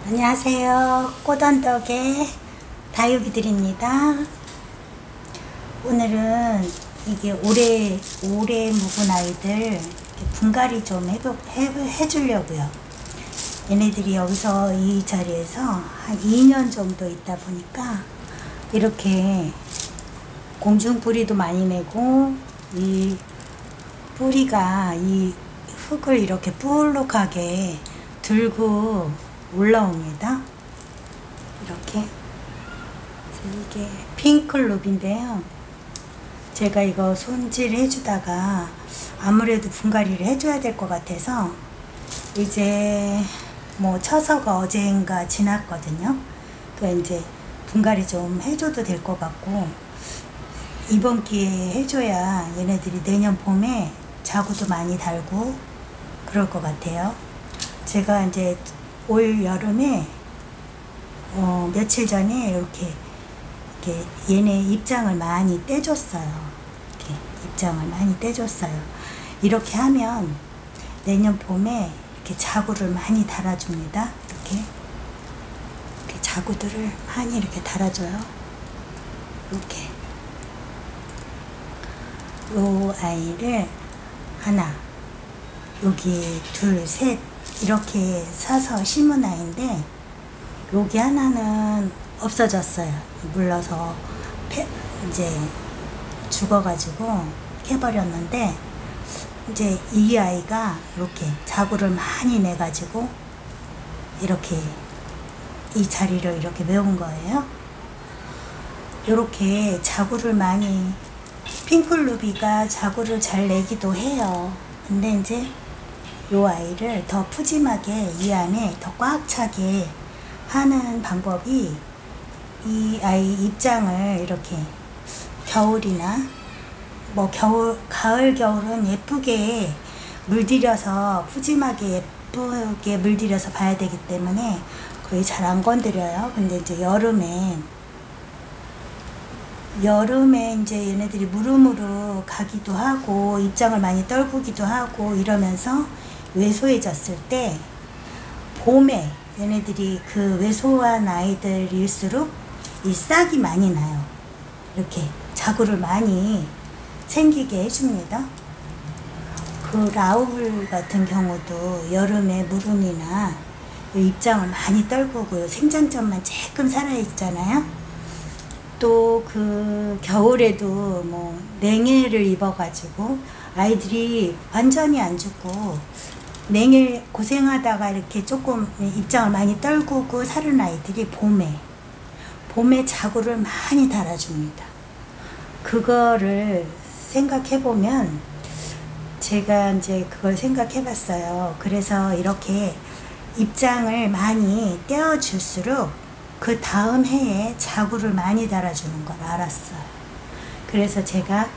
안녕하세요. 꽃언덕의 다육이들입니다. 오늘은 이게 오래 묵은 아이들 분갈이 좀 해주려고요. 얘네들이 여기서 이 자리에서 한 2년 정도 있다 보니까 이렇게 공중뿌리도 많이 내고 이 뿌리가 이 흙을 이렇게 볼록하게 들고 올라옵니다. 이렇게. 이게 핑클룹인데요. 제가 이거 손질 해주다가 아무래도 분갈이를 해줘야 될 것 같아서 이제 뭐 처서가 어제인가 지났거든요. 그 이제 분갈이 좀 해줘도 될 것 같고, 이번 기회에 해줘야 얘네들이 내년 봄에 자구도 많이 달고 그럴 것 같아요. 제가 이제 올 여름에 며칠 전에 이렇게 얘네 입장을 많이 떼줬어요. 이렇게 입장을 많이 떼줬어요. 이렇게 하면 내년 봄에 이렇게 자구를 많이 달아줍니다. 이렇게 자구들을 많이 이렇게 달아줘요. 이렇게 요 아이를 하나, 여기 둘, 셋 이렇게 사서 심은 아이인데, 여기 하나는 없어졌어요. 물러서 이제 죽어가지고 캐버렸는데, 이제 이 아이가 이렇게 자구를 많이 내가지고 이렇게 이 자리를 이렇게 메운 거예요. 이렇게 자구를 많이, 핑클루비가 자구를 잘 내기도 해요. 근데 이제 요 아이를 더 푸짐하게 이 안에 더 꽉 차게 하는 방법이, 이 아이 입장을 이렇게 겨울이나 뭐 가을 겨울은 예쁘게 물들여서 푸짐하게 예쁘게 물들여서 봐야 되기 때문에 거의 잘 안 건드려요. 근데 이제 여름에 이제 얘네들이 무르무르 가기도 하고 입장을 많이 떨구기도 하고 이러면서 왜소해졌을 때, 봄에 얘네들이 그 왜소한 아이들일수록 이 싹이 많이 나요. 이렇게 자구를 많이 생기게 해줍니다. 그 라우블 같은 경우도 여름에 무름이나 입장을 많이 떨구고 생장점만 조금 살아있잖아요. 또 그 겨울에도 뭐 냉해를 입어가지고 아이들이 완전히 안 죽고 냉해 고생하다가 이렇게 조금 입장을 많이 떨구고 사는 아이들이 봄에 자구를 많이 달아줍니다. 그거를 생각해보면, 제가 이제 그걸 생각해봤어요. 그래서 이렇게 입장을 많이 떼어줄수록 그 다음 해에 자구를 많이 달아주는 걸 알았어요. 그래서 제가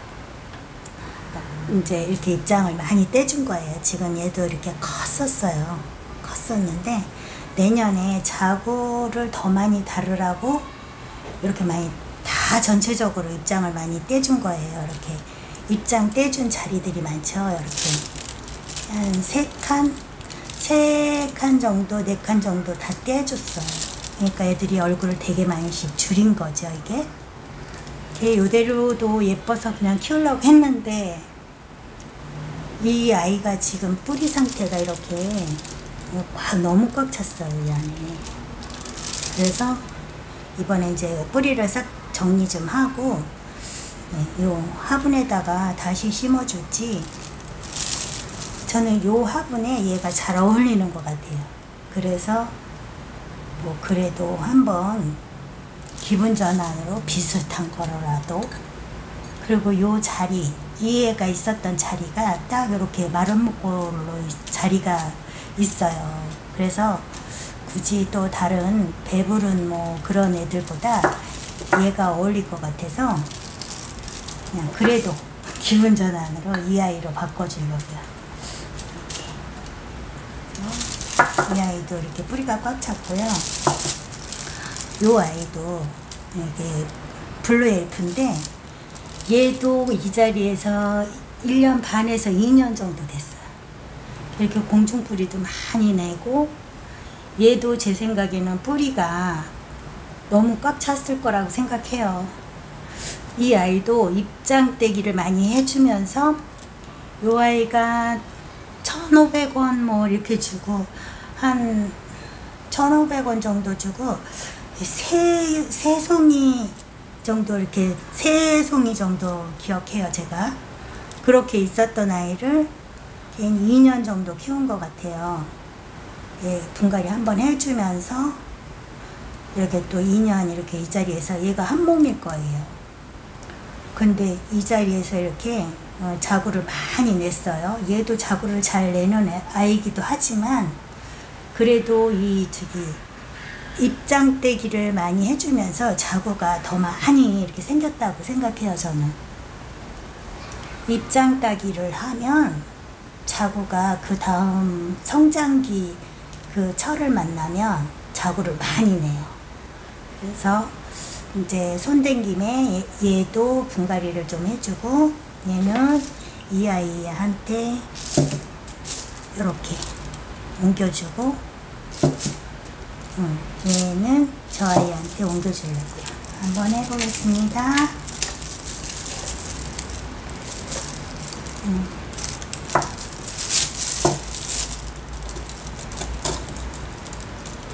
이제 이렇게 입장을 많이 떼준 거예요. 지금 얘도 이렇게 컸었는데 내년에 자구를 더 많이 다루라고 이렇게 많이 다 전체적으로 입장을 많이 떼준 거예요. 이렇게 입장 떼준 자리들이 많죠. 이렇게 한 3칸 정도, 4칸 정도 다 떼줬어요. 그러니까 애들이 얼굴을 되게 많이씩 줄인 거죠. 이게 요대로도 예뻐서 그냥 키우려고 했는데, 이 아이가 지금 뿌리 상태가 이렇게 너무 꽉 찼어요, 이 안에. 그래서 이번에 이제 뿌리를 싹 정리 좀 하고, 요 화분에다가 다시 심어줄지, 저는 요 화분에 얘가 잘 어울리는 것 같아요. 그래서 뭐 그래도 한번 기분 전환으로 비슷한 거라도, 그리고 요 자리, 이 애가 있었던 자리가 딱 이렇게 마른 목골로 자리가 있어요. 그래서 굳이 또 다른 배부른 뭐 그런 애들보다 얘가 어울릴 것 같아서 그냥 그래도 기분 전환으로 이 아이로 바꿔주려고요. 이 아이도 이렇게 뿌리가 꽉 찼고요. 요 아이도 이게 블루 엘프인데, 얘도 이 자리에서 1년 반에서 2년 정도 됐어요. 이렇게 공중뿌리도 많이 내고 얘도 제 생각에는 뿌리가 너무 꽉 찼을 거라고 생각해요. 이 아이도 입장떼기를 많이 해주면서 이 아이가 1,500원 뭐 이렇게 주고 한 1,500원 정도 주고 세 송이 정도, 이렇게 세 송이 정도 기억해요. 제가 그렇게 있었던 아이를 한 2년 정도 키운 것 같아요. 예, 분갈이 한번 해주면서 이렇게 또 2년 이렇게 이 자리에서, 얘가 한 몸일 거예요. 근데 이 자리에서 이렇게 자구를 많이 냈어요. 얘도 자구를 잘 내는 아이기도 하지만 그래도 입장떼기를 많이 해주면서 자구가 더 많이 이렇게 생겼다고 생각해요. 저는 입장따기를 하면 자구가 그 다음 성장기 그 철을 만나면 자구를 많이 내요. 그래서 이제 손댄 김에 얘도 분갈이를 좀 해주고, 얘는 이 아이한테 이렇게 옮겨주고, 얘는 저 아이한테 옮겨주려고요. 한번 해보겠습니다.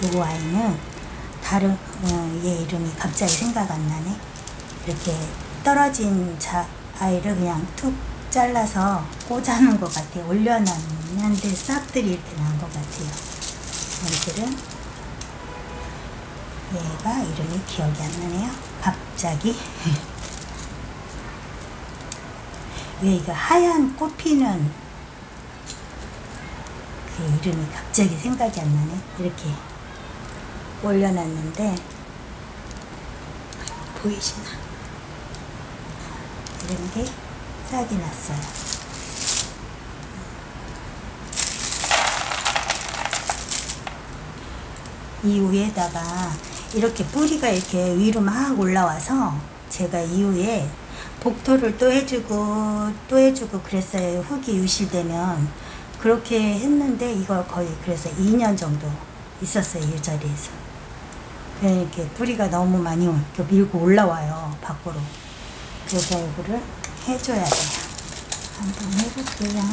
이 아이는 다른 얘 이름이 갑자기 생각 안 나네. 이렇게 떨어진 아이를 그냥 툭 잘라서 꽂아놓은 것 같아요. 올려놨는데 싹들이 이렇게 난 것 같아요. 얘들은, 얘가 이름이 기억이 안 나네요. 갑자기. 왜 이거 하얀 꽃피는 그 이름이 갑자기 생각이 안 나네. 이렇게 올려놨는데 보이시나? 이런 게 싹이 났어요. 이 위에다가 이렇게 뿌리가 이렇게 위로 막 올라와서 제가 이후에 복토를 또 해주고 그랬어요. 흙이 유실되면. 그렇게 했는데 이걸 거의 그래서 2년 정도 있었어요. 이 자리에서. 이렇게 뿌리가 너무 많이 이렇게 밀고 올라와요. 밖으로. 그래서 이거를 해줘야 돼요. 한번 해볼게요.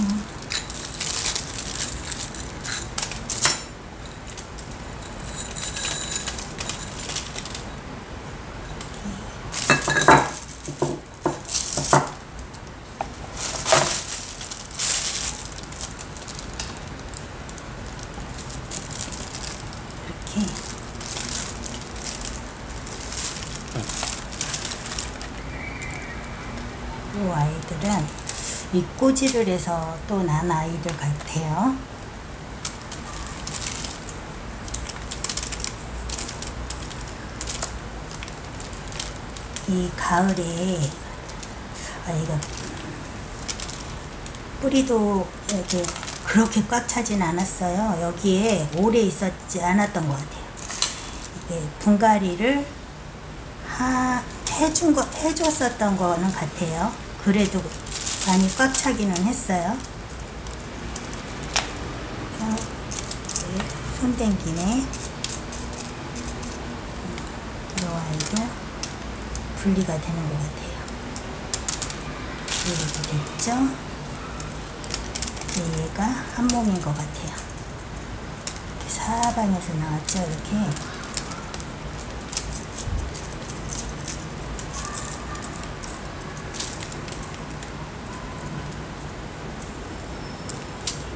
이 아이들은 윗꼬지를 해서 또 난 아이들 같아요. 이 가을에 아이가 뿌리도 이렇게 그렇게 꽉 차진 않았어요. 여기에 오래 있었지 않았던 것 같아요. 이게 분갈이를 해줬었던 거는 같아요. 그래도 많이 꽉 차기는 했어요. 손댄 김에 이 아이도 분리가 되는 것 같아요. 이렇게 됐죠? 얘가 한 몸인 것 같아요. 이렇게 사방에서 나왔죠? 이렇게.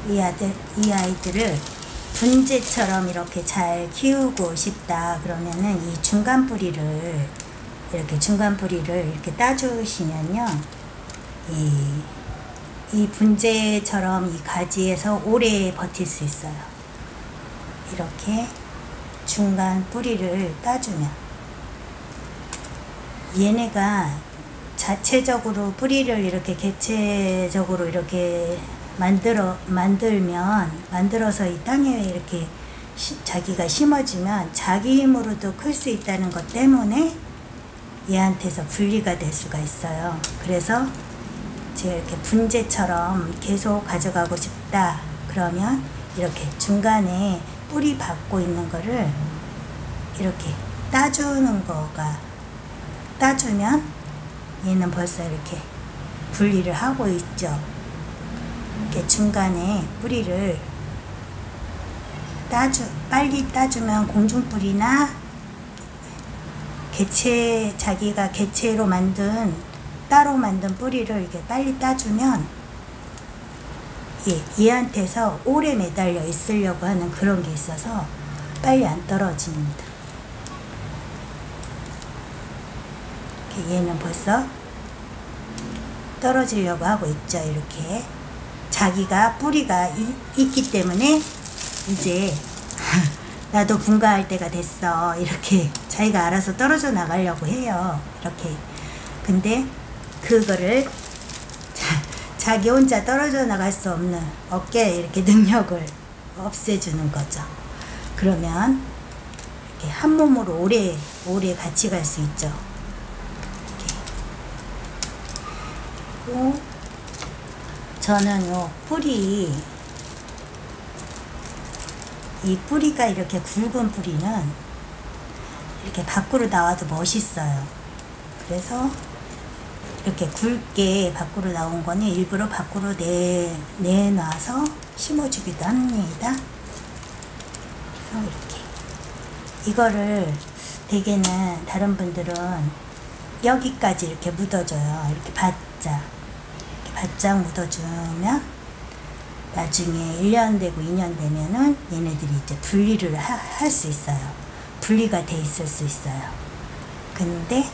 이 아이들을 분재처럼 이렇게 잘 키우고 싶다 그러면은 이 중간 뿌리를 이렇게 따주시면요, 이 분재처럼 이 가지에서 오래 버틸 수 있어요. 이렇게 중간 뿌리를 따주면 얘네가 자체적으로 뿌리를 이렇게 개체적으로 이렇게 만들어서 이 땅에 이렇게 자기가 심어지면 자기 힘으로도 클 수 있다는 것 때문에 얘한테서 분리가 될 수가 있어요. 그래서 제가 이렇게 분재처럼 계속 가져가고 싶다 그러면 이렇게 중간에 뿌리 받고 있는 거를 이렇게 따주면 얘는 벌써 이렇게 분리를 하고 있죠. 이렇게 중간에 뿌리를 빨리 따주면 공중뿌리나 자기가 개체로 따로 만든 뿌리를 이렇게 빨리 따주면 얘한테서 오래 매달려 있으려고 하는 그런 게 있어서 빨리 안 떨어집니다. 얘는 벌써 떨어지려고 하고 있죠. 이렇게 자기가 뿌리가 있기 때문에 이제 나도 분가할 때가 됐어, 이렇게 자기가 알아서 떨어져 나가려고 해요. 이렇게. 근데 그거를 자기 혼자 떨어져 나갈 수 없게 이렇게 능력을 없애주는 거죠. 그러면 이렇게 한 몸으로 오래 같이 갈 수 있죠. 그리고 저는 이 뿌리가 이렇게 굵은 뿌리는 이렇게 밖으로 나와도 멋있어요. 그래서 이렇게 굵게 밖으로 나온 거는 일부러 밖으로 내놔서 심어주기도 합니다. 그래서 이렇게 이거를 대개는 다른 분들은 여기까지 이렇게 묻어줘요. 이렇게 바짝 묻어주면 나중에 1년 되고 2년 되면은 얘네들이 이제 분리를 할 수 있어요. 분리가 돼 있을 수 있어요. 근데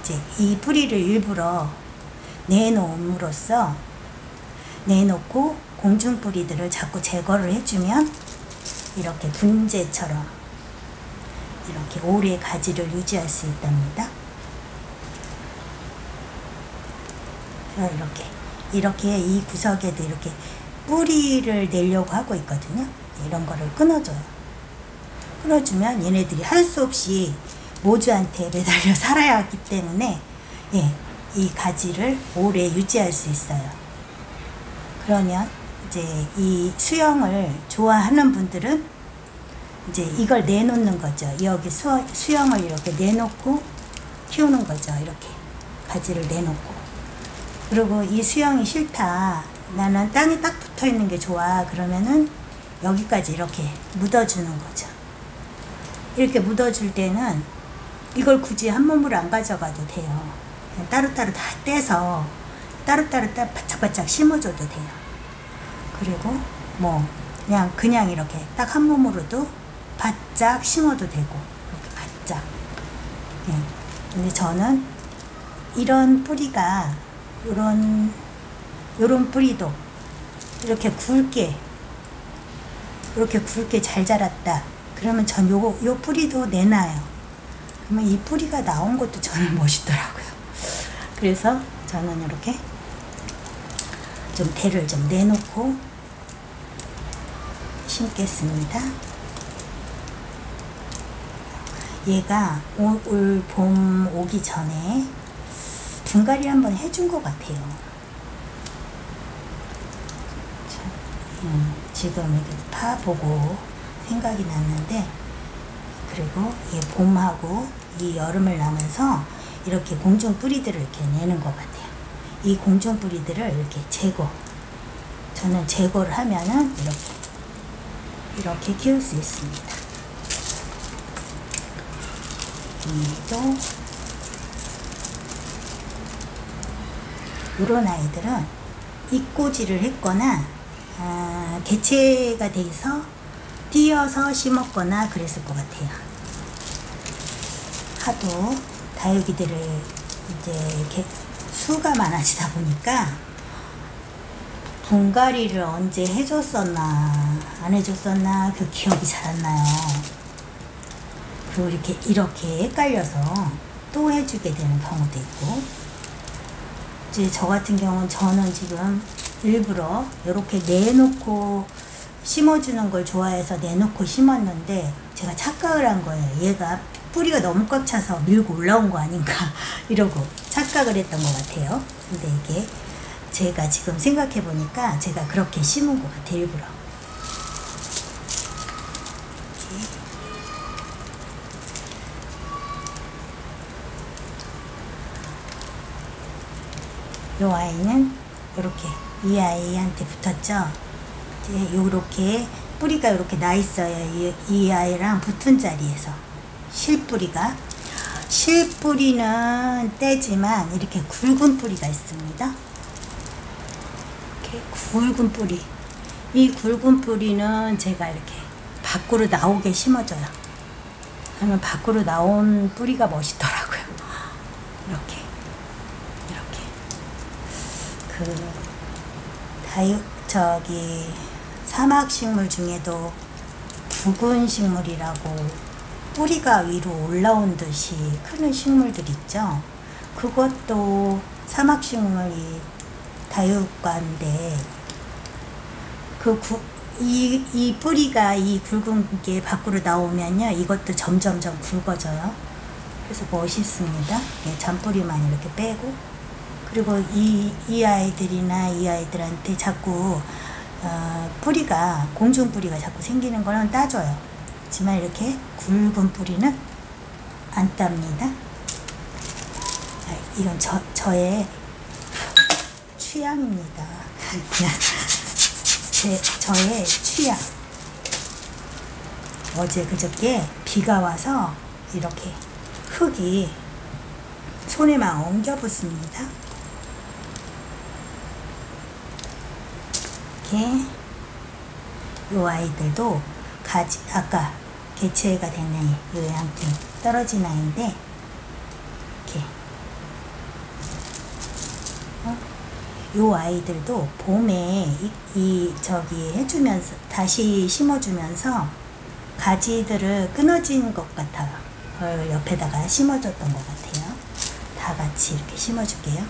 이제 이 뿌리를 일부러 내놓고 공중 뿌리들을 자꾸 제거를 해주면 이렇게 분재처럼 이렇게 오래 가지를 유지할 수 있답니다. 그래서 이렇게 이 구석에도 이렇게 뿌리를 내려고 하고 있거든요. 이런 거를 끊어줘요. 끊어주면 얘네들이 할 수 없이 모주한테 매달려 살아야 하기 때문에 이 가지를 오래 유지할 수 있어요. 그러면 이제 이 수영을 좋아하는 분들은 이제 이걸 내놓는 거죠. 여기 수영을 이렇게 내놓고 키우는 거죠. 이렇게 가지를 내놓고. 그리고 이 수영이 싫다, 나는 땅에 딱 붙어 있는 게 좋아, 그러면은 여기까지 이렇게 묻어주는 거죠. 이렇게 묻어줄 때는 이걸 굳이 한 몸으로 안 가져가도 돼요. 그냥 따로따로 다 떼서 따로따로 바짝바짝 심어줘도 돼요. 그리고 뭐 그냥 이렇게 딱 한 몸으로도 바짝 심어도 되고, 이렇게 바짝. 근데 저는 이런 뿌리가 요런 뿌리도 이렇게 굵게 잘 자랐다 그러면 전 요 뿌리도 내놔요. 그러면 이 뿌리가 나온 것도 저는 멋있더라고요. 그래서 저는 이렇게 좀 대를 좀 내놓고 심겠습니다. 얘가 올 봄 오기 전에 분갈이 한번 해준 것 같아요. 지금 이렇게 파보고 생각이 났는데, 그리고 이 봄하고 이 여름을 나면서 이렇게 공중 뿌리들을 이렇게 내는 것 같아요. 이 공중 뿌리들을 이렇게 저는 제거를 하면은 이렇게 키울 수 있습니다. 또 이런 아이들은 잎꽂이를 했거나 개체가 돼서 띄어서 심었거나 그랬을 것 같아요. 하도 다육이들을 이제 이렇게 수가 많아지다 보니까 분갈이를 언제 해줬었나 안 해줬었나 그 기억이 잘 안 나요. 그리고 이렇게 헷갈려서 또 해주게 되는 경우도 있고, 이제 저 같은 경우는 저는 지금 일부러 이렇게 내놓고 심어주는 걸 좋아해서 내놓고 심었는데 제가 착각을 한 거예요. 얘가 뿌리가 너무 꽉 차서 밀고 올라온 거 아닌가 이러고 착각을 했던 것 같아요. 근데 이게 제가 지금 생각해 보니까 제가 그렇게 심은 것 같아요. 일부러. 요 아이는 이렇게 이 아이한테 붙었죠. 이제 요렇게 뿌리가 이렇게 나 있어요. 이 아이랑 붙은 자리에서 실뿌리가, 실뿌리는 떼지만 이렇게 굵은 뿌리가 있습니다. 이렇게 굵은 뿌리, 이 굵은 뿌리는 제가 이렇게 밖으로 나오게 심어줘요. 그러면 밖으로 나온 뿌리가 멋있더라고요. 이렇게 사막식물 중에도 붉은 식물이라고 뿌리가 위로 올라온 듯이 크는 식물들 있죠. 그것도 사막식물이 다육과인데 이 뿌리가 이 굵은 게 밖으로 나오면요, 이것도 점점점 굵어져요. 그래서 멋있습니다. 잔뿌리만 이렇게 빼고, 그리고 이 아이들이나 이 아이들한테 자꾸 뿌리가, 공중 뿌리가 자꾸 생기는 거는 따줘요. 하지만 이렇게 굵은 뿌리는 안 땁니다. 이건 저의 취향입니다. 저의 취향. 어제 그저께 비가 와서 이렇게 흙이 손에 막 엉겨 붙습니다. 이렇게 요 아이들도 가지, 아까 개체가 됐네. 요한테 떨어진 아이인데 이렇게 요 아이들도 봄에 저기 해주면서 다시 심어주면서 가지들을 끊어진 것 같아요. 옆에다가 심어줬던 것 같아요. 다 같이 이렇게 심어줄게요.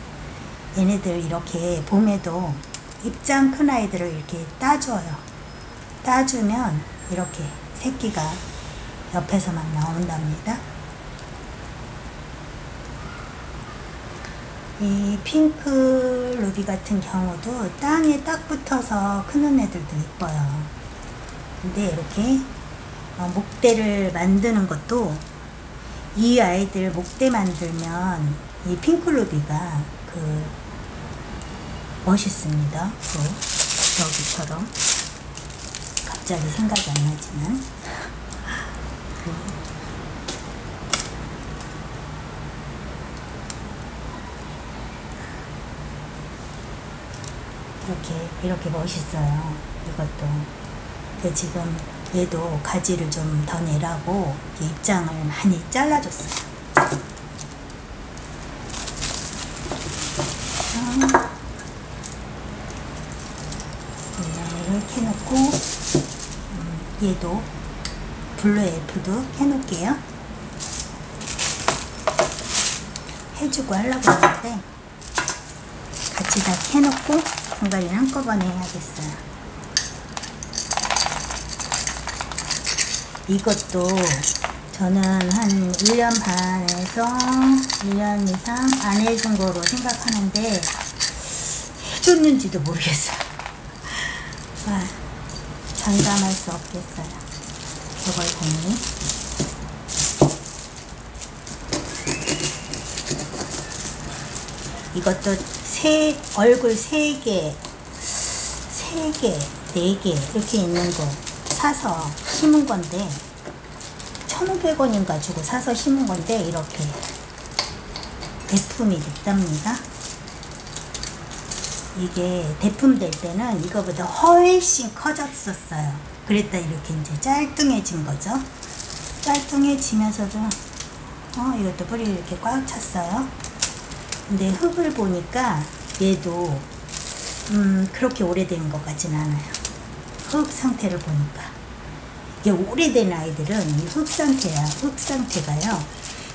얘네들 이렇게 봄에도 입장 큰 아이들을 이렇게 따줘요. 따주면 이렇게 새끼가 옆에서 막 나온답니다. 이 핑크 루비 같은 경우도 땅에 딱 붙어서 크는 애들도 이뻐요. 근데 이렇게 목대를 만드는 것도, 이 아이들 목대 만들면 이 핑크 루비가 멋있습니다. 여기처럼 갑자기 생각이 안 나지만 이렇게 멋있어요. 이것도. 근데 지금 얘도 가지를 좀 더 내라고 입장을 많이 잘라줬어요. 이렇게 해놓고 얘도 블루 엘프도 해놓을게요. 해주고 하려고 하는데 같이 다 해놓고 분갈이를 한꺼번에 해야겠어요. 이것도 저는 한 1년 반에서 1년 이상 안 해준 거로 생각하는데 해줬는지도 모르겠어요. 장담할 수 없겠어요. 저걸 보니. 이것도 얼굴 3개, 4개 이렇게 있는 거 사서 심은 건데 1,500원인가 주고 사서 심은 건데 이렇게 대품이 됐답니다. 이게 대품 될 때는 이거보다 훨씬 커졌었어요. 그랬다 이렇게 이제 짤뚱해진 거죠. 짤뚱해지면서도 이것도 뿌리 이렇게 꽉 찼어요. 근데 흙을 보니까 얘도 그렇게 오래된 것 같진 않아요. 흙 상태를 보니까. 이게 오래된 아이들은 이 흙 상태야. 흙 상태가요,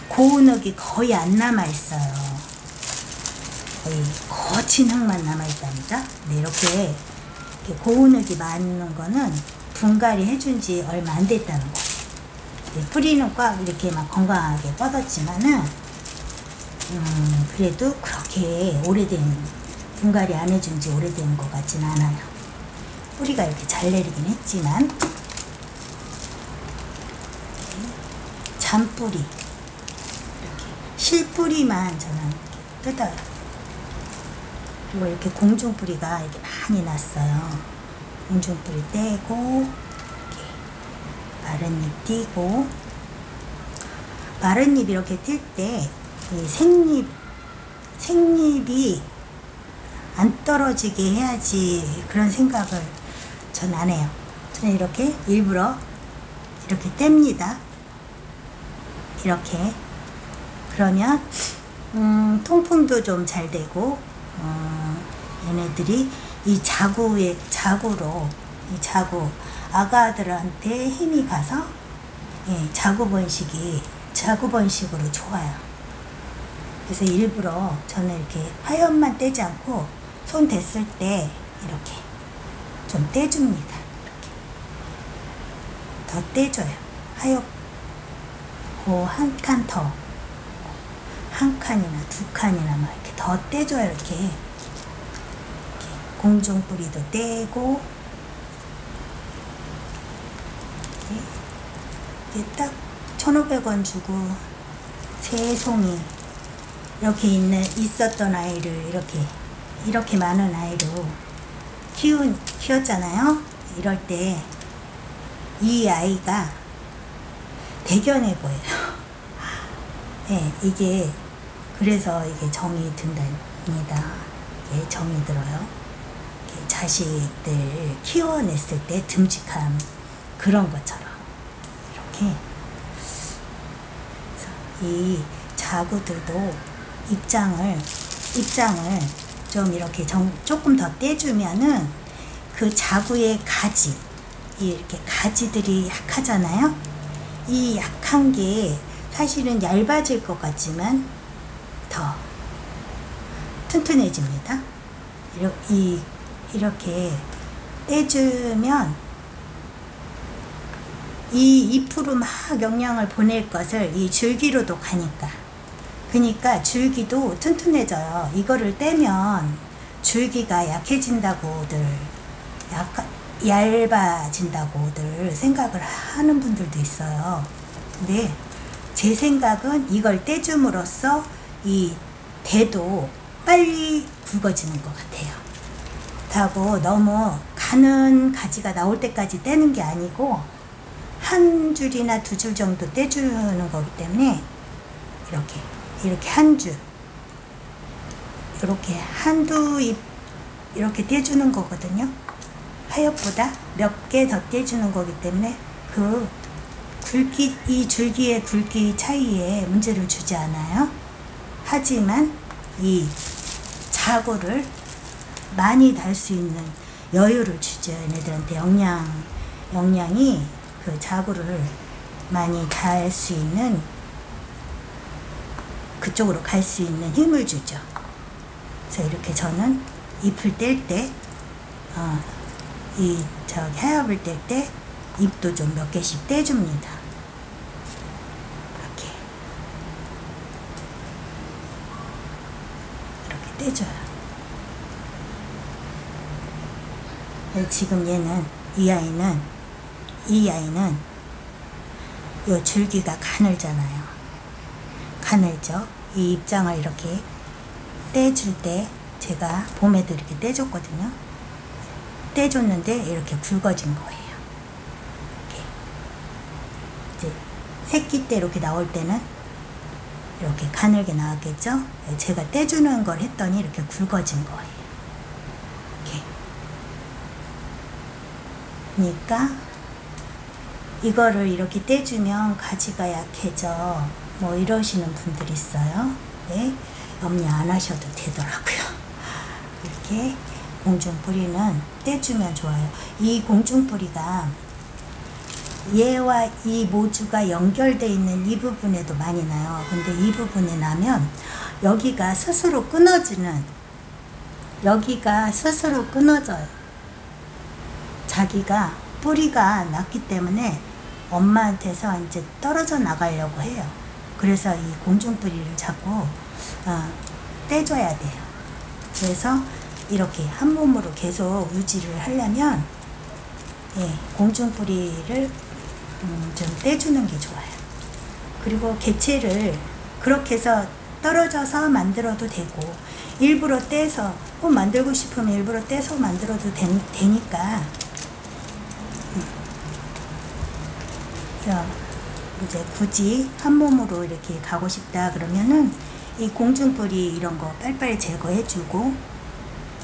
고운 흙이 거의 안 남아있어요. 거의 거친 흙만 남아있답니다. 근데 이렇게 고운 흙이 많은 거는 분갈이 해준 지 얼마 안 됐다는 거예요. 뿌리는 꽉 이렇게 막 건강하게 뻗었지만은 그래도 그렇게 분갈이 안 해준 지 오래된 것 같진 않아요. 뿌리가 이렇게 잘 내리긴 했지만. 잔뿌리, 이렇게 실뿌리만 저는 뜯어요. 그리고 이렇게 공중뿌리가 이렇게 많이 났어요. 공중뿌리 떼고, 이렇게 마른 잎 띄고, 마른 잎 이렇게 뜰 때, 이 생잎이 안 떨어지게 해야지 그런 생각을 전 안 해요. 저는 이렇게 일부러 이렇게 뗍니다. 이렇게. 그러면 통풍도 좀 잘 되고, 얘네들이 이 자구로, 이 자구, 아가들한테 힘이 가서, 예, 자구 번식으로 좋아요. 그래서 일부러 저는 이렇게 화엽만 떼지 않고, 손 댔을 때 이렇게 좀 떼줍니다. 이렇게. 더 떼줘요. 화엽, 한 칸 더. 한 칸이나 두 칸이나 막 이렇게 더 떼줘요. 이렇게 공중뿌리도 떼고, 이렇게 딱 1,500원 주고 세 송이 이렇게 있었던 아이를 이렇게 많은 아이로 키웠잖아요. 이럴 때 이 아이가 대견해 보여요. 네, 이게 그래서 이게 정이 든답니다. 이게 정이 들어요. 자식들 키워냈을 때 듬직함, 그런 것처럼 이렇게. 이 자구들도 입장을 좀 이렇게 조금 더 떼주면은 그 자구의 이렇게 가지들이 약하잖아요. 이 약한 게 사실은 얇아질 것 같지만 더 튼튼해집니다. 이렇게 떼주면 이 잎으로 막 영양을 보낼 것을 이 줄기로도 가니까. 그러니까 줄기도 튼튼해져요. 이거를 떼면 줄기가 약해진다고들, 얇아진다고들 생각을 하는 분들도 있어요. 근데 제 생각은 이걸 떼줌으로써 이 대도 빨리 굵어지는 것 같아요. 그렇다고 너무 가는 가지가 나올 때까지 떼는 게 아니고 한 줄이나 두 줄 정도 떼주는 거기 때문에 이렇게 한 줄, 이렇게 한두 잎 이렇게 떼주는 거거든요. 화엽보다 몇 개 더 떼주는 거기 때문에 이 줄기의 굵기 차이에 문제를 주지 않아요. 하지만 이 자구를 많이 달 수 있는 여유를 주죠. 얘네들한테 영양이 그 자구를 많이 달 수 있는, 그쪽으로 갈 수 있는 힘을 주죠. 그래서 이렇게 저는 잎을 뗄 때, 화엽을 뗄 때 잎도 좀 몇 개씩 떼줍니다. 이렇게 떼줘요. 지금 이 아이는 요 줄기가 가늘잖아요. 가늘죠. 이 입장을 이렇게 떼줄 때 제가 봄에도 이렇게 떼줬거든요. 떼줬는데 이렇게 굵어진 거예요. 이렇게. 이제 새끼 때 이렇게 나올 때는 이렇게 가늘게 나왔겠죠. 제가 떼주는 걸 했더니 이렇게 굵어진 거예요. 이렇게. 그러니까 이거를 이렇게 떼주면 가지가 약해져, 뭐 이러시는 분들이 있어요. 네, 염려 안 하셔도 되더라고요. 이렇게 공중뿌리는 떼주면 좋아요. 이 공중뿌리가 얘와 이 모주가 연결되어 있는 이 부분에도 많이 나요. 근데 이 부분에 나면 여기가 스스로 끊어져요. 자기가 뿌리가 났기 때문에 엄마한테서 이제 떨어져 나가려고 해요. 그래서 이 공중뿌리를 자꾸 떼줘야 돼요. 그래서 이렇게 한 몸으로 계속 유지를 하려면 공중뿌리를 좀 떼주는 게 좋아요. 그리고 개체를 그렇게 해서 떨어져서 만들어도 되고, 일부러 떼서 만들고 싶으면 일부러 떼서 만들어도 되니까. 그래서 이제 굳이 한 몸으로 이렇게 가고 싶다 그러면은 이 공중뿌리 이런 거 빨리빨리 제거해주고,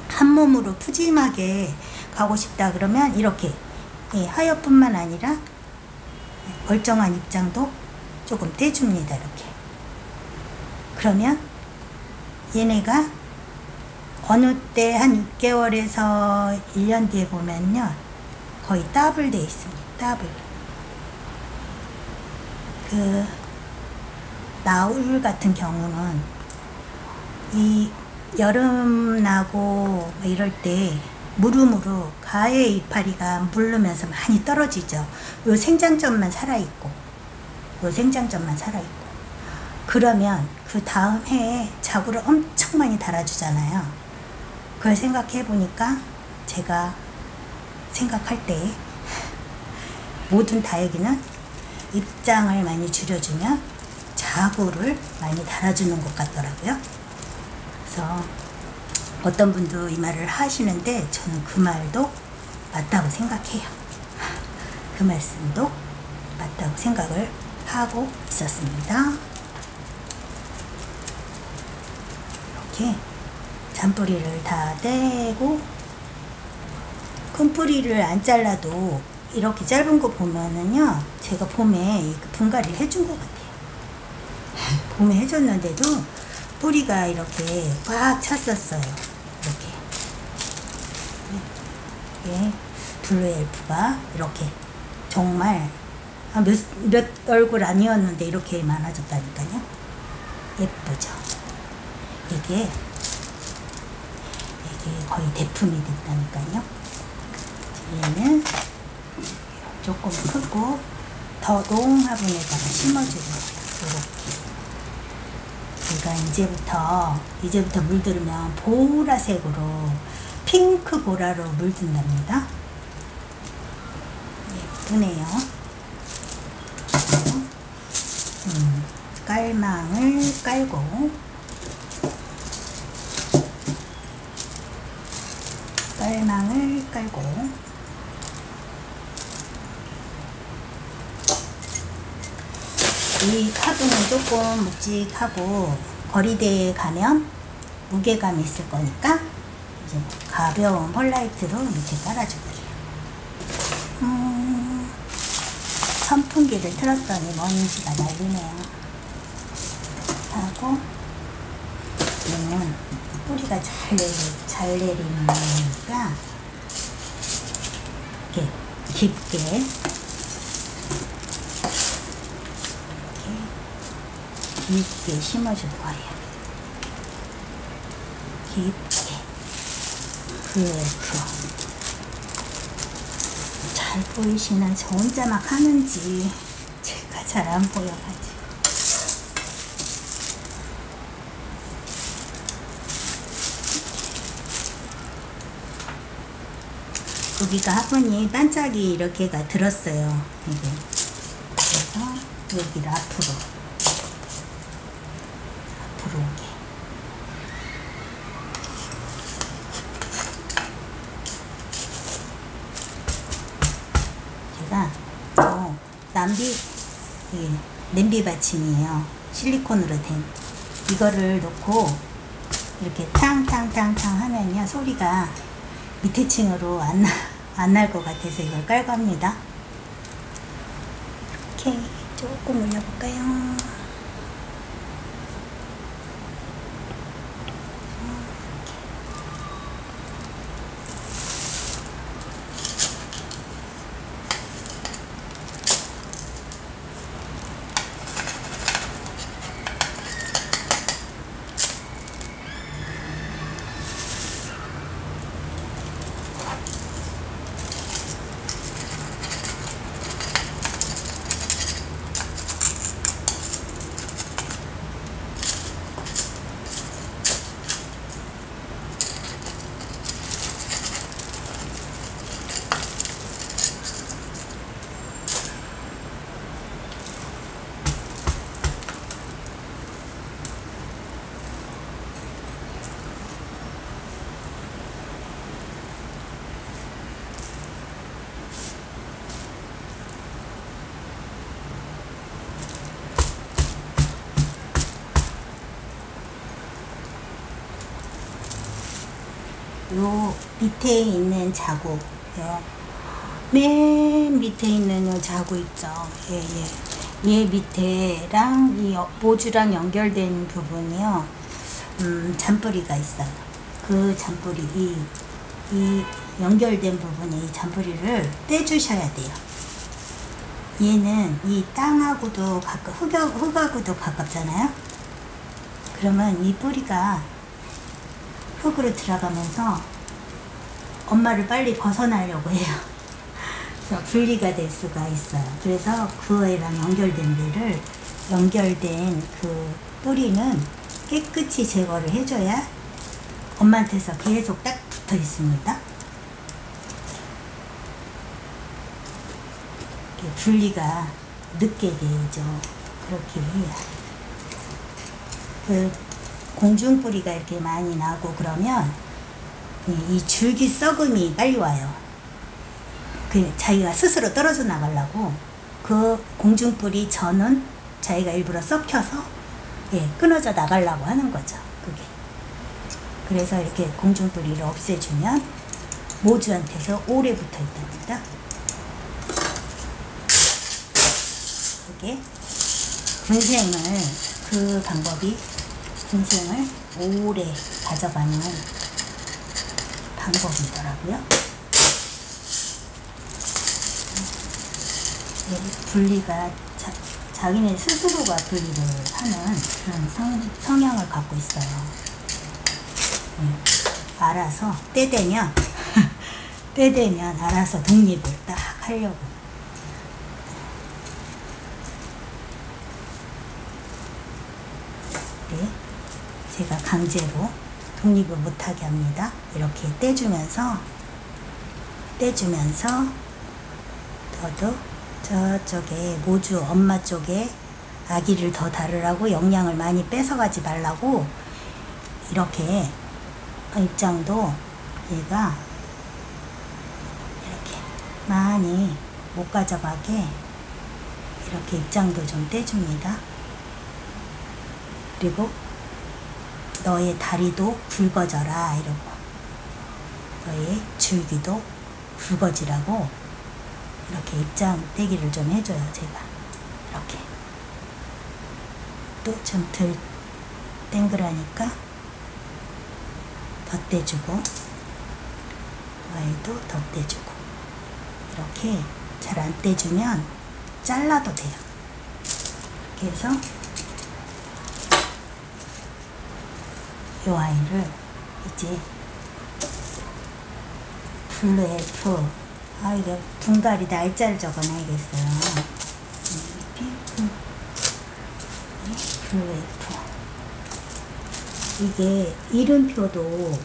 한 몸으로 푸짐하게 가고 싶다 그러면 이렇게 하엽뿐만 아니라 멀쩡한 입장도 조금 떼줍니다. 이렇게. 그러면 얘네가 어느 때 한 6개월에서 1년 뒤에 보면요, 거의 더블 돼 있습니다. 더블. 그 나울 같은 경우는 이 여름 나고 이럴 때 무름으로 가해 이파리가 물르면서 많이 떨어지죠. 요 생장점만 살아있고, 요 생장점만 살아있고. 그러면 그 다음 해에 자구를 엄청 많이 달아주잖아요. 그걸 생각해 보니까 제가 생각할 때 모든 다육이는 입장을 많이 줄여주면 자구를 많이 달아주는 것 같더라고요. 그래서 어떤 분도 이 말을 하시는데 저는 그 말도 맞다고 생각해요. 그 말씀도 맞다고 생각을 하고 있었습니다. 이렇게 잔뿌리를 다 떼고, 큰 뿌리를 안 잘라도 이렇게 짧은 거 보면은요, 제가 봄에 분갈이를 해준 것 같아요. 봄에 해줬는데도 뿌리가 이렇게 꽉 찼었어요. 이렇게 블루 엘프가 이렇게 정말 몇 얼굴 아니었는데 이렇게 많아졌다니까요. 예쁘죠? 이게 거의 대품이 됐다니까요. 얘는 조금 크고 더 높은 화분에다가 심어주는 거예요. 이렇게. 이제부터 물들으면 보라색으로, 핑크 보라로 물든답니다. 예쁘네요. 깔망을 깔고, 이 화분은 조금 묵직하고 거리대에 가면 무게감이 있을 거니까 이제 가벼운 펄라이트로 이렇게 깔아줄게요. 선풍기를 틀었더니 먼지가 날리네요. 하고, 얘는 뿌리가 잘 내리니까 이렇게 깊게 심어줄 거예요. 깊게. 그렇죠. 잘 보이시나? 저 혼자 막 하는지 제가 잘 안 보여가지고. 여기가 화분이 반짝이 이렇게가 들었어요. 이게. 그래서 여기를 앞으로 오게. 제가 냄비 받침이에요. 실리콘으로 된 이거를 놓고 이렇게 탕탕탕탕 하면요, 소리가 밑에 층으로 안 날 것 같아서 이걸 깔고 합니다. 이렇게 조금 올려볼까요? 요 밑에 있는 자국, 맨 밑에 있는 요 자국 있죠. 얘 밑에랑 이 모주랑 연결된 부분이요. 잔뿌리가 있어요. 그 잔뿌리, 이 연결된 부분에 이 잔뿌리를 떼주셔야 돼요. 얘는 이 땅하고도 흙하고도 가깝잖아요. 그러면 이 뿌리가 흙으로 들어가면서 엄마를 빨리 벗어나려고 해요. 그래서 분리가 될 수가 있어요. 그래서 그 애랑 연결된 그 뿌리는 깨끗이 제거를 해줘야 엄마한테서 계속 딱 붙어 있습니다. 분리가 늦게 되죠. 그렇게 해야. 그 공중뿌리가 이렇게 많이 나고 그러면 이 줄기 썩음이 빨리 와요. 자기가 스스로 떨어져 나가려고 그 공중뿌리 전은 자기가 일부러 썩혀서 끊어져 나가려고 하는 거죠. 그게. 그래서 이렇게 공중뿌리를 없애주면 모주한테서 오래 붙어 있답니다. 이게 그 방법이 군생을 오래 가져가는 방법이더라고요. 분리가 자기네 스스로가 분리를 하는 그런 성향을 갖고 있어요. 알아서 때 되면 알아서 독립을 딱 하려고. 제가 강제로 독립을 못하게 합니다. 이렇게 떼주면서 저도 저쪽에 모주 엄마 쪽에 아기를 더 다루라고 영양을 많이 뺏어가지 말라고 이렇게 입장도 얘가 이렇게 많이 못 가져가게 이렇게 입장도 좀 떼줍니다. 그리고 너의 다리도 굵어져라 이러고 너의 줄기도 굵어지라고 이렇게 입장 떼기를 좀 해줘요. 제가 이렇게 또 좀 덜 땡그라니까 더 떼주고 와이도 더 떼주고 이렇게 잘 안 떼주면 잘라도 돼요. 이렇게 해서 이 아이를 이제 블루엘프 이게 분갈이 날짜를 적어놔야겠어요. 블루엘프 이게 이름표도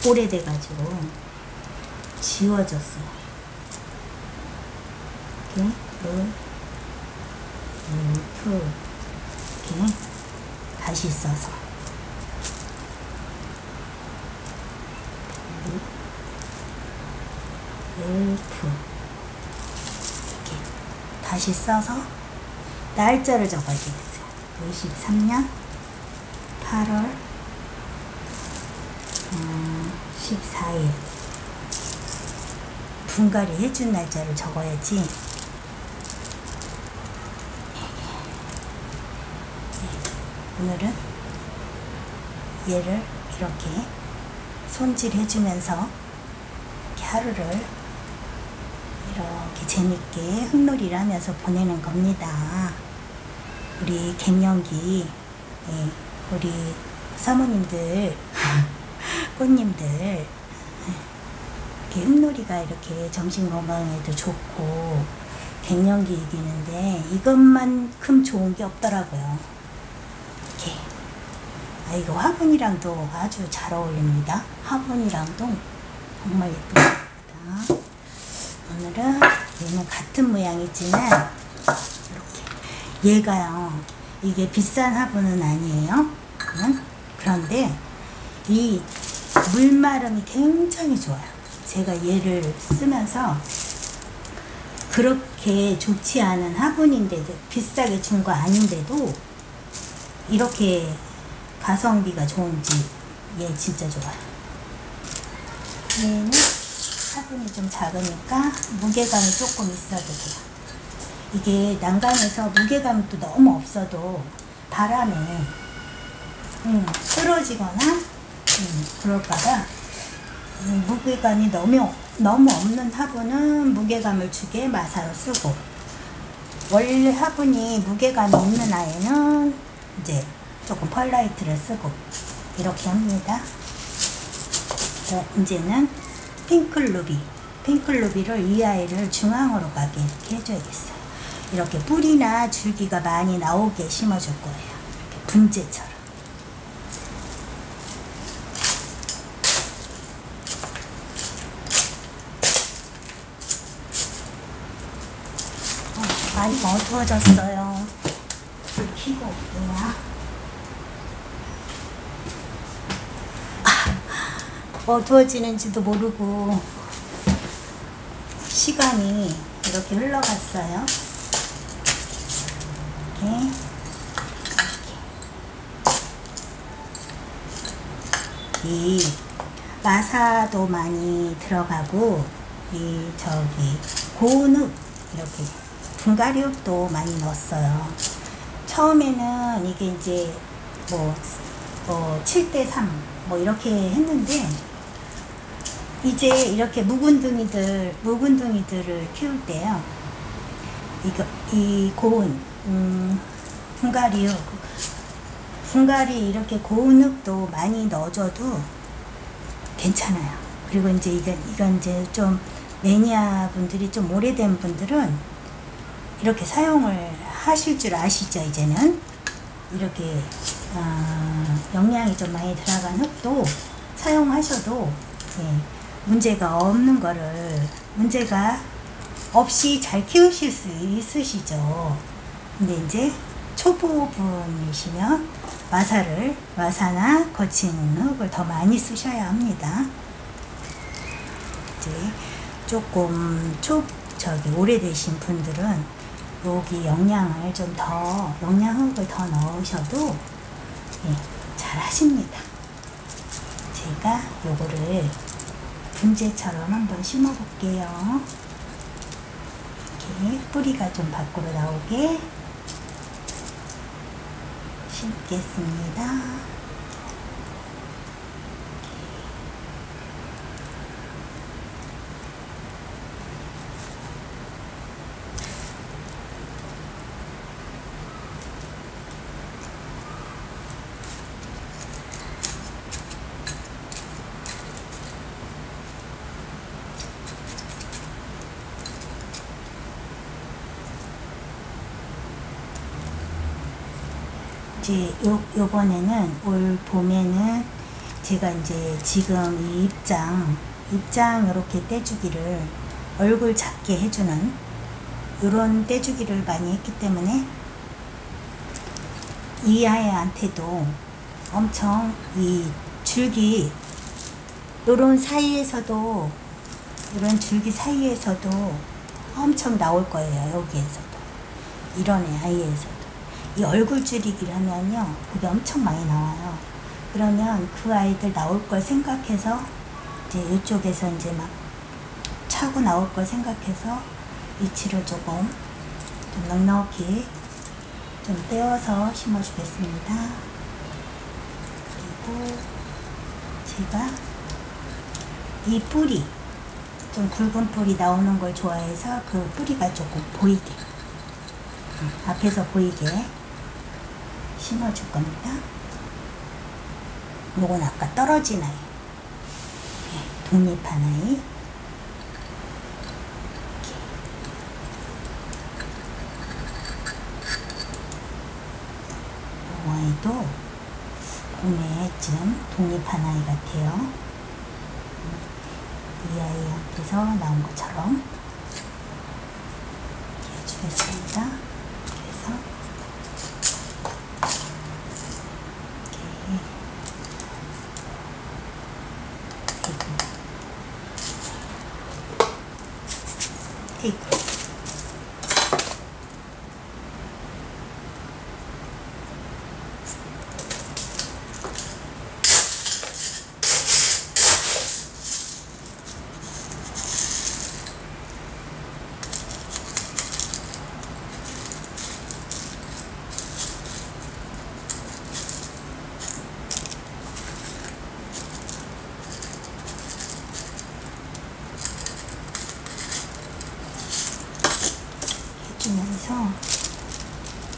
오래돼가지고 지워졌어요. 이렇게 블루엘프 이렇게 다시 써서 이렇게 다시 써서 날짜를 적어야 되겠어요. 23년 8월 14일 분갈이 해준 날짜를 적어야지. 오늘은 얘를 이렇게 손질해주면서 하루를 이렇게 재밌게 흙놀이를 하면서 보내는 겁니다. 우리 갱년기 우리 사모님들 꽃님들 이렇게 흙놀이가 이렇게 정신건강에도 좋고 갱년기 이기는데 이것만큼 좋은 게 없더라고요. 이렇게 이거 화분이랑도 아주 잘 어울립니다. 화분이랑도 정말 예쁩니다. 오늘은 얘는 같은 모양이지만 이렇게 얘가요 이게 비싼 화분은 아니에요. 그런데 이 물마름이 굉장히 좋아요. 제가 얘를 쓰면서 그렇게 좋지 않은 화분인데도 비싸게 준 거 아닌데도 이렇게 가성비가 좋은지 얘 진짜 좋아요. 얘는 화분이 좀 작으니까 무게감이 조금 있어도 돼요. 이게 난간에서 무게감도 너무 없어도 바람에 쓰러지거나 그럴까봐 무게감이 너무 없는 화분은 무게감을 주게 마사로 쓰고, 원래 화분이 무게감이 있는 아이는 이제 조금 펄라이트를 쓰고 이렇게 합니다. 이제는 핑클루비를 이 아이를 중앙으로 가게 이렇게 해줘야겠어요. 이렇게 뿌리나 줄기가 많이 나오게 심어줄 거예요. 이렇게 분재처럼. 많이 어두워졌어요. 불 켜고 올게요. 어두워지는지도 모르고 시간이 이렇게 흘러갔어요. 이렇게. 이 마사도 많이 들어가고 고운흙 이렇게 분갈이흙도 많이 넣었어요. 처음에는 이게 이제 7:3 이렇게 했는데, 이제 이렇게 묵은둥이들을 키울 때요, 이 고운 분갈이 이렇게 고운 흙도 많이 넣어줘도 괜찮아요. 그리고 이제 이건 이제 좀 매니아 분들이 좀 오래된 분들은 이렇게 사용을 하실 줄 아시죠. 이제는 이렇게 영양이 좀 많이 들어간 흙도 사용하셔도 문제가 없는 거를, 문제가 없이 잘 키우실 수 있으시죠. 근데 이제 초보분이시면 마사나 거친 흙을 더 많이 쓰셔야 합니다. 이제 조금 오래되신 분들은 여기 영양을 좀 더, 영양흙을 더 넣으셔도 잘 하십니다. 제가 요거를 분재처럼 한번 심어 볼게요. 이렇게 뿌리가 좀 밖으로 나오게 심겠습니다. 이제 요번에는 올 봄에는 제가 이제 지금 이 입장 이렇게 떼주기를, 얼굴 작게 해주는 요런 떼주기를 많이 했기 때문에 이 아이한테도 엄청 이 줄기 요런 줄기 사이에서도 엄청 나올 거예요. 여기에서도, 이런 아이에서도. 이 얼굴 줄이기를 하면요, 그게 엄청 많이 나와요. 그러면 그 아이들 나올 걸 생각해서, 이제 이쪽에서 이제 막 차고 나올 걸 생각해서 위치를 조금 좀 넉넉히 좀 떼어서 심어주겠습니다. 그리고 제가 이 뿌리, 좀 굵은 뿌리 나오는 걸 좋아해서 그 뿌리가 조금 보이게, 앞에서 보이게 심어줄 겁니다. 요건 아까 떨어진 아이, 독립한 아이. 이 아이도 봄에쯤 독립한 아이 같아요. 이 아이한테서 나온 것처럼 이렇게 해주겠습니다. 그래서 테이프.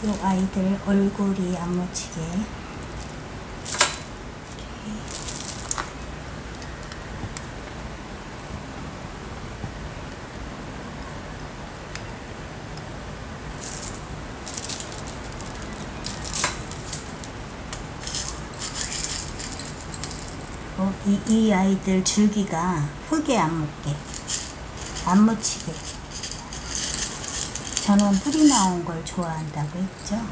요 아이들 얼굴이 안 묻히게. 이 아이들 줄기가 흙에 안 묻게, 안 묻히게. 저는 뿌리 나온 걸 좋아한다고 했죠.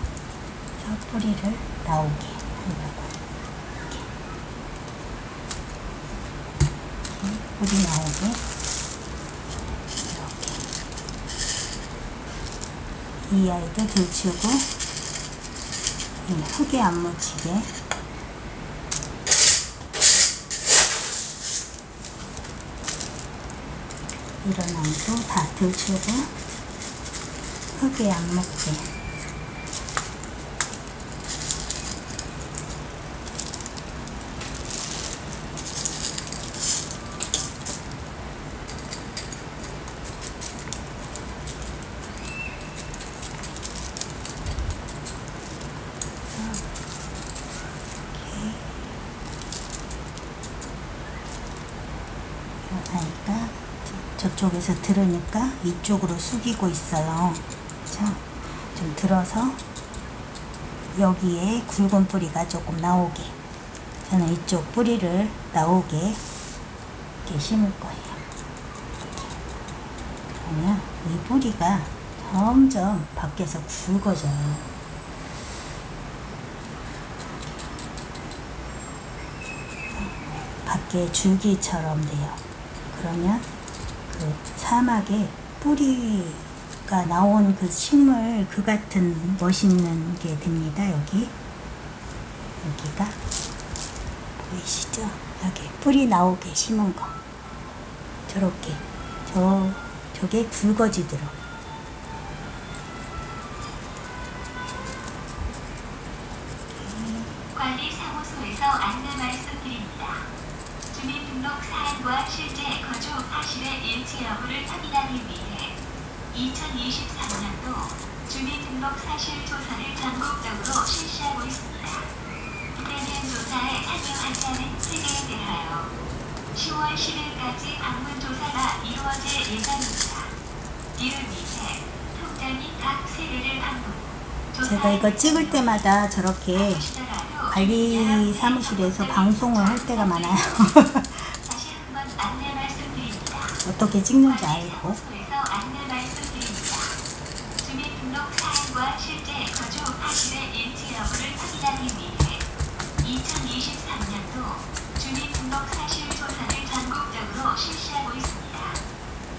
그래서 뿌리를 나오게 하려고. 이렇게 뿌리 나오게. 이렇게. 이 아이들 들추고 흙에 안 묻히게. 이런 아이도 다 들추고 흙에 안 묻게. 아이가 저쪽에서 들으니까 이쪽으로 숙이고 있어요. 자, 좀 들어서 여기에 굵은 뿌리가 조금 나오게, 저는 이쪽 뿌리를 나오게 이렇게 심을 거예요. 그러면 이 뿌리가 점점 밖에서 굵어져요. 밖에 줄기처럼 돼요. 그러면 그 사막에 뿌리가 나온 그 식물 그 같은 멋있는 게 됩니다. 여기가 보이시죠? 여기 뿌리 나오게 심은 거, 저렇게 저게 굵어지도록. 관리사무소에서 안내 말씀드립니다. 주민등록 사항과 실제 거주 사실의 일치 여부를 확인하기 위해 2023년도 주민등록 사실 조사를 전국적으로 실시하고 있습니다. 대면 조사에 참여하지 않은 세대에 대하여 10월 10일까지 방문 조사가 이루어질 예정입니다. 이를 위해 통장이 각 세대를 방문. 제가 이거 찍을 때마다 저렇게 관리 사무실에서 방송을 할 때가 많아요. 어떻게 찍는지 알고. 주민등록 사항과 실제 거주 사실의 일치 여부를 확인하기 위해 2023년도 주민등록 사실 조사를 전국적으로 실시하고 있습니다.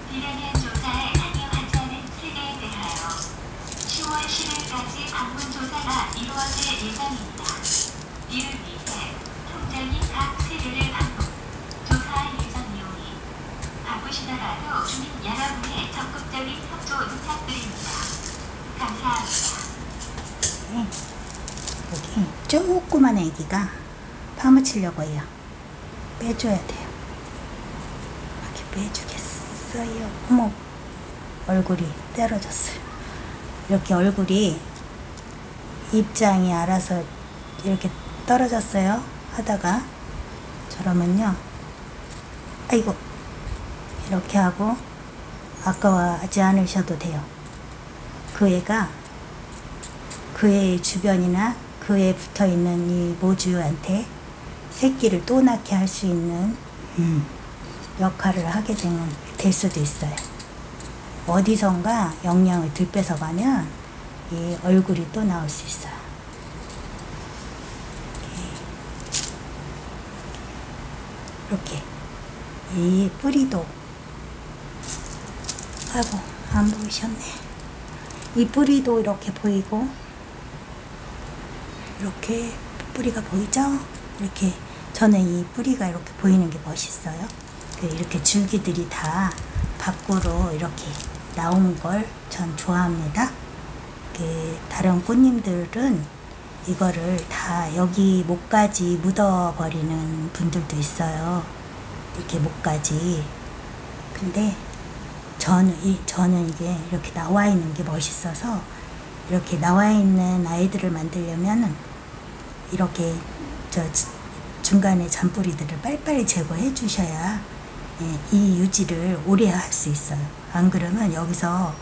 비대면 조사에 참여하지 않은 세대에 대하여 10월 10일까지 방문 조사가 이루어질 예정입니다. 이를 위해 통장이 각 세대를 방문 조사할 예정이오니 바쁘시더라도 주민 여러분의 적극적인 협조 부탁드립니다. 감사합니다. 여기 조그만 애기가 파묻히려고 해요. 빼줘야 돼요. 이렇게 빼주겠어요. 어머, 얼굴이 떨어졌어요. 이렇게 얼굴이 입장이 알아서 이렇게 떨어졌어요. 하다가 저러면요, 아이고, 이렇게 하고 아까워하지 않으셔도 돼요. 그 애가 그 애의 주변이나 그 애에 붙어있는 이 모주한테 새끼를 또 낳게 할 수 있는 역할을 하게 될 수도 있어요. 어디선가 영양을 들뺏어가면 이 얼굴이 또 나올 수 있어요. 이렇게 이 뿌리도, 아이고 안 보이셨네. 이 뿌리도 이렇게 보이고, 이렇게 뿌리가 보이죠? 이렇게 저는 이 뿌리가 이렇게 보이는 게 멋있어요. 이렇게 줄기들이 다 밖으로 이렇게 나온 걸 전 좋아합니다. 다른 꽃님들은 이거를 다 여기 목까지 묻어버리는 분들도 있어요. 이렇게 목까지. 근데 저는 이게 이렇게 나와 있는 게 멋있어서 이렇게 나와 있는 아이들을 만들려면 이렇게 중간에 잔뿌리들을 빨리빨리 제거해 주셔야 이 유지를 오래 할 수 있어요. 안 그러면 여기서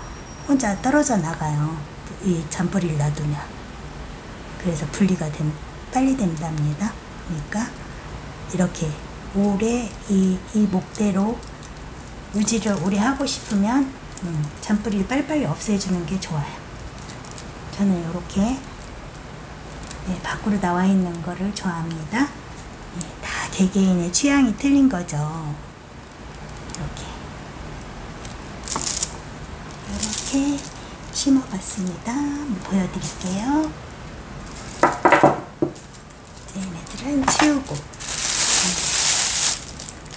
혼자 떨어져 나가요. 이 잔뿌리를 놔두면. 그래서 분리가 빨리 된답니다. 그러니까 이렇게 오래 이 목대로 유지를 오래 하고 싶으면 잔뿌리를 빨리빨리 없애주는 게 좋아요. 저는 이렇게 밖으로 나와 있는 거를 좋아합니다. 다 개개인의 취향이 틀린 거죠. 이렇게 심어봤습니다. 보여드릴게요. 얘네들은 치우고,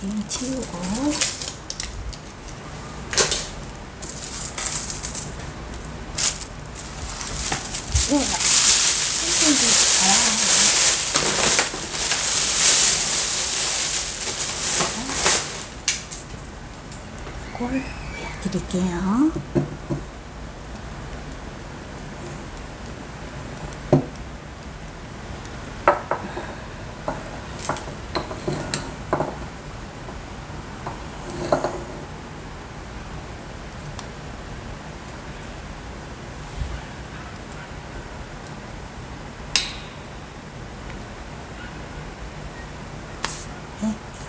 이렇게 치우고, 이걸 보여드릴게요.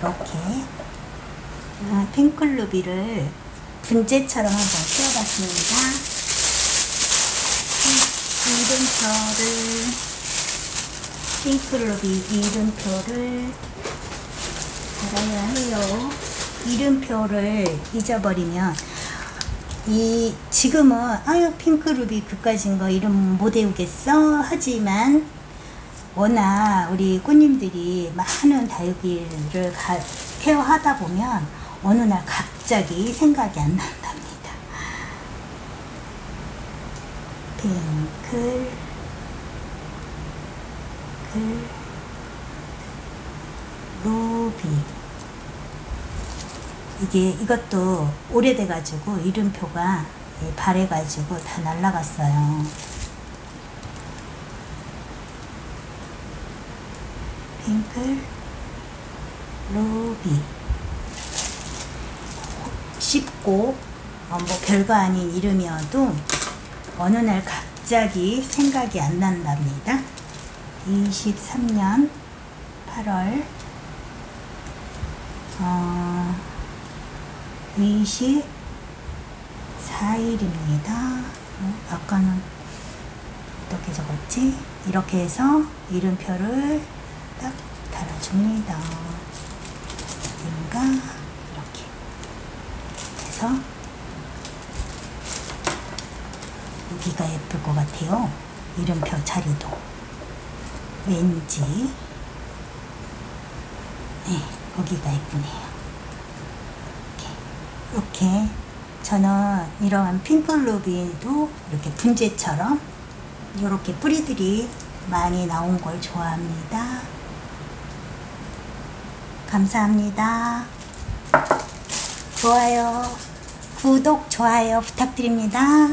이렇게 핑클루비를 분재처럼 한번 씌워봤습니다. 이름표를 핑클루비 이름표를 달아야 해요. 이름표를 잊어버리면 지금은 아유 핑크루비 그까진 거 이름 못 외우겠어 하지만 워낙 우리 꽃님들이 많은 다육이를 케어하다 보면 어느 날 갑자기 생각이 안 난답니다. 핑클 루비 이것도 오래돼 가지고 이름표가 발해 가지고 다 날라갔어요. 핑클 루비 쉽고 뭐 별거 아닌 이름이어도 어느 날 갑자기 생각이 안 난답니다. 23년 8월 24일입니다. 아까는 어떻게 적었지? 이렇게 해서 이름표를 딱 달아줍니다. 어딘가 이렇게 해서 여기가 예쁠 것 같아요. 이름표 자리도 왠지 거기가 예쁘네요. 이렇게 저는 이러한 핑클루비도 이렇게 분재처럼 이렇게 뿌리들이 많이 나온 걸 좋아합니다. 감사합니다. 좋아요, 구독, 좋아요 부탁드립니다.